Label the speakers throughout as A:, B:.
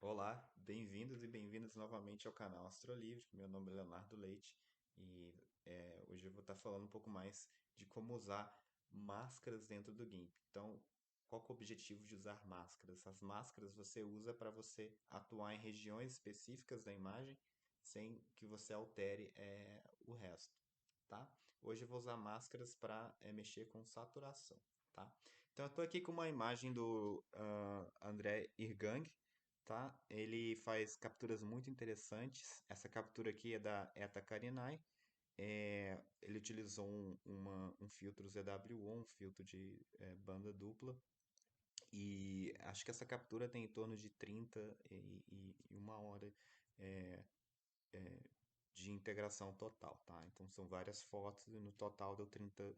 A: Olá, bem-vindos e bem-vindas novamente ao canal Astrolivre. Meu nome é Leonardo Leite e hoje eu vou estar falando um pouco mais de como usar máscaras dentro do GIMP. Então, qual que é o objetivo de usar máscaras? As máscaras você usa para você atuar em regiões específicas da imagem sem que você altere o resto, tá? Hoje eu vou usar máscaras para mexer com saturação, tá? Então, eu estou aqui com uma imagem do André Irgang, tá? Ele faz capturas muito interessantes. Essa captura aqui é da Eta Carinai. Ele utilizou um filtro ZWO, um filtro de banda dupla. E acho que essa captura tem em torno de 30 e uma hora de integração total, tá? Então são várias fotos e no total deu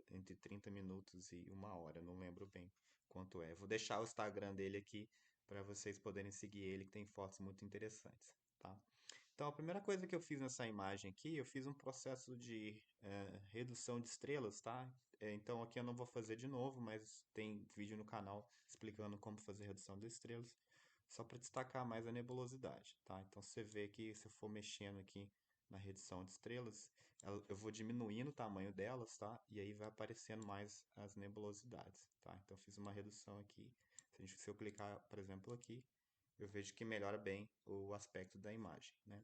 A: entre 30 minutos e uma hora. Não lembro bem quanto é. Vou deixar o Instagram dele aqui para vocês poderem seguir ele, que tem fotos muito interessantes, tá? Então, a primeira coisa que eu fiz nessa imagem aqui, eu fiz um processo de redução de estrelas, tá? Então, aqui eu não vou fazer de novo, mas tem vídeo no canal explicando como fazer redução de estrelas, só para destacar mais a nebulosidade, tá? Então, você vê que se eu for mexendo aqui na redução de estrelas, eu vou diminuindo o tamanho delas, tá? E aí vai aparecendo mais as nebulosidades, tá? Então, eu fiz uma redução aqui. Se eu clicar, por exemplo, aqui, eu vejo que melhora bem o aspecto da imagem, né?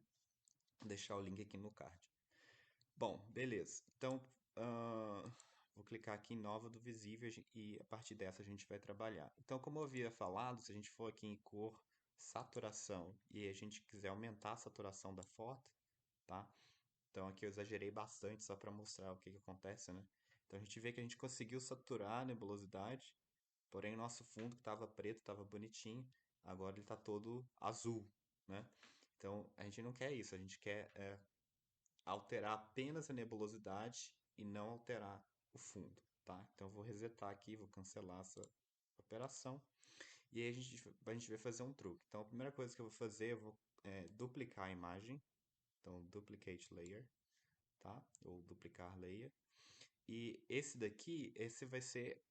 A: Vou deixar o link aqui no card. Bom, beleza. Então, ah, vou clicar aqui em nova do visível e a partir dessa a gente vai trabalhar. Então, como eu havia falado, se a gente for aqui em cor, saturação e a gente quiser aumentar a saturação da foto, tá? Então aqui eu exagerei bastante só para mostrar o que que acontece, né? Então a gente vê que a gente conseguiu saturar a nebulosidade, porém o nosso fundo que estava preto, estava bonitinho, agora ele está todo azul, né? Então a gente não quer isso, a gente quer alterar apenas a nebulosidade e não alterar o fundo, tá? Então eu vou resetar aqui, vou cancelar essa operação e aí a gente vai fazer um truque. Então a primeira coisa que eu vou fazer, eu vou duplicar a imagem, então duplicate layer, tá? Ou duplicar layer. E esse daqui, esse vai ser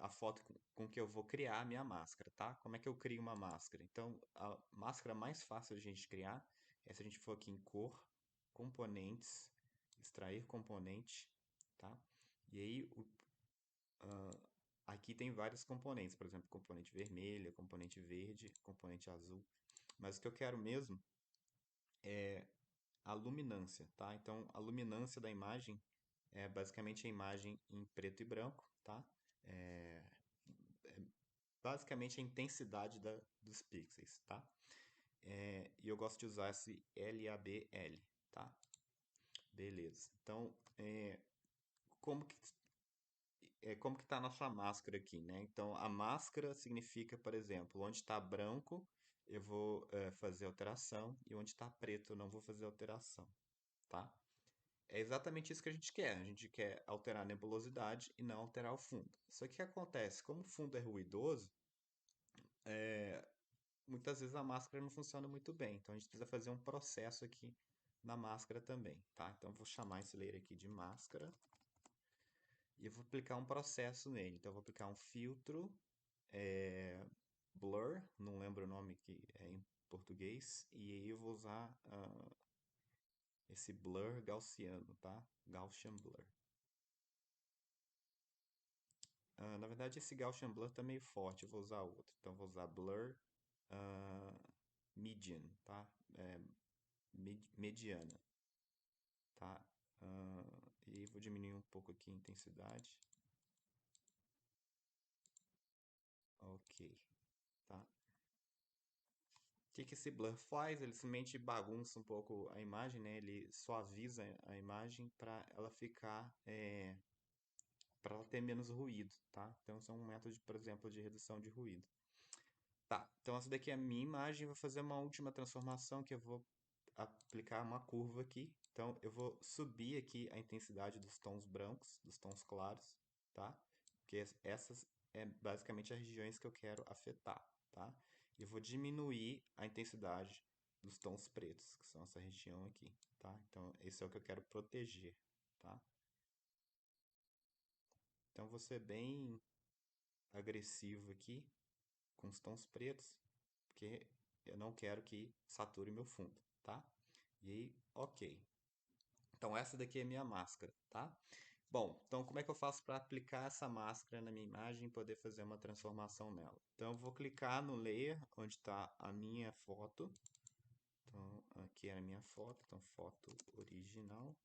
A: a foto com que eu vou criar a minha máscara, tá? Como é que eu crio uma máscara? Então, a máscara mais fácil de a gente criar é se a gente for aqui em cor, componentes, extrair componente, tá? E aí, aqui tem vários componentes, por exemplo, componente vermelho, componente verde, componente azul. Mas o que eu quero mesmo é a luminância, tá? Então, a luminância da imagem é basicamente a imagem em preto e branco, tá? Basicamente a intensidade dos pixels, tá? E eu gosto de usar esse LABL, tá? Beleza. Então, como que como que tá a nossa máscara aqui, né? Então, a máscara significa, por exemplo, onde está branco, eu vou fazer alteração e onde está preto, eu não vou fazer alteração, tá? É exatamente isso que a gente quer. A gente quer alterar a nebulosidade e não alterar o fundo. Só que o que acontece? Como o fundo é ruidoso, muitas vezes a máscara não funciona muito bem. Então a gente precisa fazer um processo aqui na máscara também, tá? Então eu vou chamar esse layer aqui de máscara e eu vou aplicar um processo nele. Então eu vou aplicar um filtro, blur, não lembro o nome que é em português, e aí eu vou usar esse blur gaussiano, tá? Gaussian blur. Na verdade, esse Gaussian Blur tá meio forte, eu vou usar outro. Então, eu vou usar Blur Median, tá? Mediana, tá? E vou diminuir um pouco aqui a intensidade. Ok, tá? O que que esse Blur faz? Ele simplesmente bagunça um pouco a imagem, né? Ele suaviza a imagem para ela ficar, para ela ter menos ruído, tá? Então, isso é um método, por exemplo, de redução de ruído. Tá, então essa daqui é a minha imagem. Vou fazer uma última transformação que eu vou aplicar uma curva aqui. Então eu vou subir aqui a intensidade dos tons brancos, dos tons claros, tá? Porque essas é basicamente as regiões que eu quero afetar, tá? E eu vou diminuir a intensidade dos tons pretos, que são essa região aqui, tá? Então esse é o que eu quero proteger, tá? Então vou ser bem agressivo aqui com os tons pretos, porque eu não quero que sature meu fundo, tá? E aí, ok. Então essa daqui é a minha máscara, tá? Bom, então como é que eu faço para aplicar essa máscara na minha imagem e poder fazer uma transformação nela? Então eu vou clicar no layer onde está a minha foto. Então aqui é a minha foto, então foto original.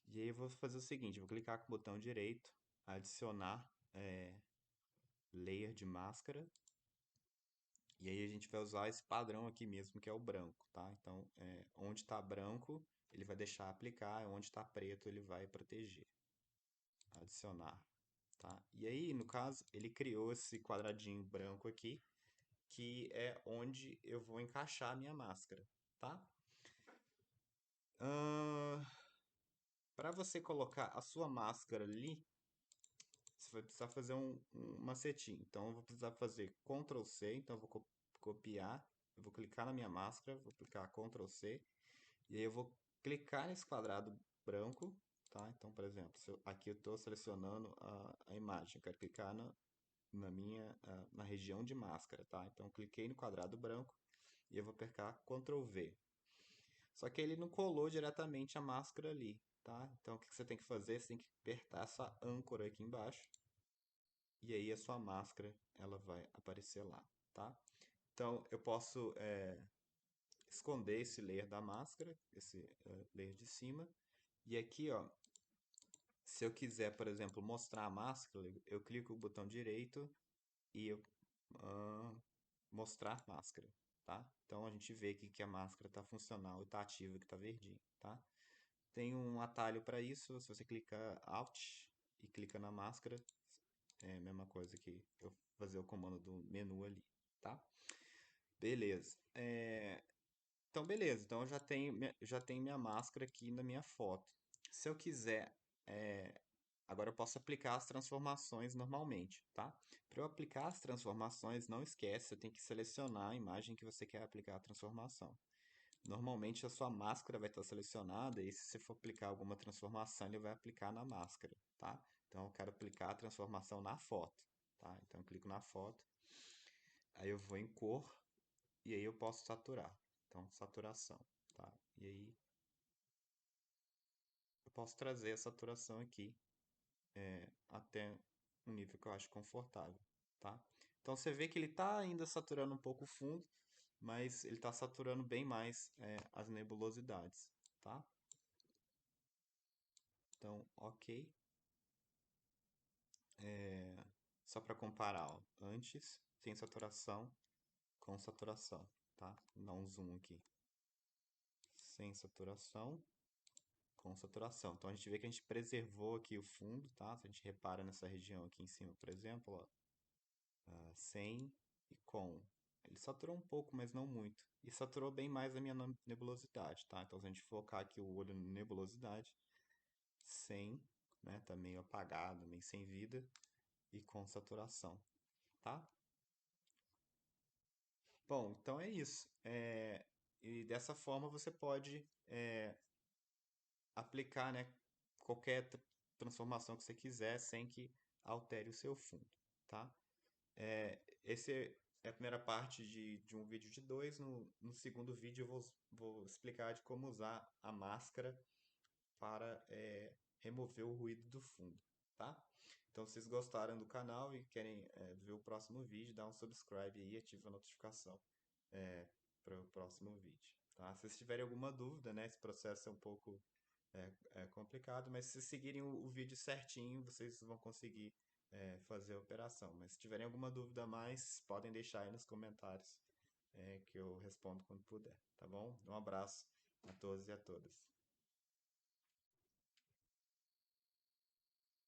A: E aí eu vou fazer o seguinte, eu vou clicar com o botão direito, adicionar layer de máscara. E aí a gente vai usar esse padrão aqui mesmo, que é o branco, tá? Então, onde está branco, ele vai deixar aplicar, onde está preto, ele vai proteger. Adicionar, tá? E aí, no caso, ele criou esse quadradinho branco aqui, que é onde eu vou encaixar a minha máscara, tá? Para você colocar a sua máscara ali, você vai precisar fazer um macetinho. Então, eu vou precisar fazer Ctrl C, então eu vou copiar, eu vou clicar na minha máscara, vou clicar Ctrl C, e aí eu vou clicar nesse quadrado branco, tá? Então, por exemplo, aqui eu estou selecionando a imagem, eu quero clicar na região de máscara, tá? Então, cliquei no quadrado branco e eu vou apertar Ctrl V. Só que ele não colou diretamente a máscara ali, tá? Então, o que você tem que fazer? Você tem que apertar essa âncora aqui embaixo e aí a sua máscara ela vai aparecer lá, tá? Então, eu posso esconder esse layer da máscara, esse layer de cima. E aqui, ó, se eu quiser, por exemplo, mostrar a máscara, eu clico o botão direito e eu ah, mostrar máscara, tá? Então a gente vê aqui que a máscara está funcional e está ativa, que está verdinho, tá? Tem um atalho para isso, se você clica Alt e clica na máscara, é a mesma coisa que eu fazer o comando do menu ali, tá? Beleza. Então, beleza. Então, eu já tenho minha máscara aqui na minha foto. Se eu quiser, agora eu posso aplicar as transformações normalmente, tá? Para eu aplicar as transformações, não esquece, você tem que selecionar a imagem que você quer aplicar a transformação. Normalmente a sua máscara vai estar selecionada e se você for aplicar alguma transformação, ele vai aplicar na máscara, tá? Então eu quero aplicar a transformação na foto, tá? Então eu clico na foto, aí eu vou em cor e aí eu posso saturar. Então, saturação, tá? E aí eu posso trazer a saturação aqui até um nível que eu acho confortável, tá? Então você vê que ele está ainda saturando um pouco o fundo, mas ele está saturando bem mais as nebulosidades, tá? Então, ok. Só para comparar, ó, antes, sem saturação, com saturação, tá? Vou dar um zoom aqui. Sem saturação, com saturação. Então a gente vê que a gente preservou aqui o fundo, tá? Se a gente repara nessa região aqui em cima, por exemplo, ó, sem e com. Ele saturou um pouco, mas não muito. E saturou bem mais a minha nebulosidade, tá? Então, se a gente focar aqui o olho na nebulosidade, sem, né? Tá meio apagado, meio sem vida, e com saturação, tá? Bom, então é isso. E dessa forma você pode aplicar, né, qualquer transformação que você quiser sem que altere o seu fundo, tá? Esse é a primeira parte de um vídeo de dois. No segundo vídeo eu vou explicar de como usar a máscara para remover o ruído do fundo, tá? Então, se vocês gostaram do canal e querem ver o próximo vídeo, dá um subscribe aí e ativa a notificação para o próximo vídeo, tá? Se vocês tiverem alguma dúvida, né, esse processo é um pouco complicado, mas se seguirem o vídeo certinho, vocês vão conseguir fazer a operação. Mas se tiverem alguma dúvida a mais, podem deixar aí nos comentários que eu respondo quando puder, tá bom? Um abraço a todos e a todas.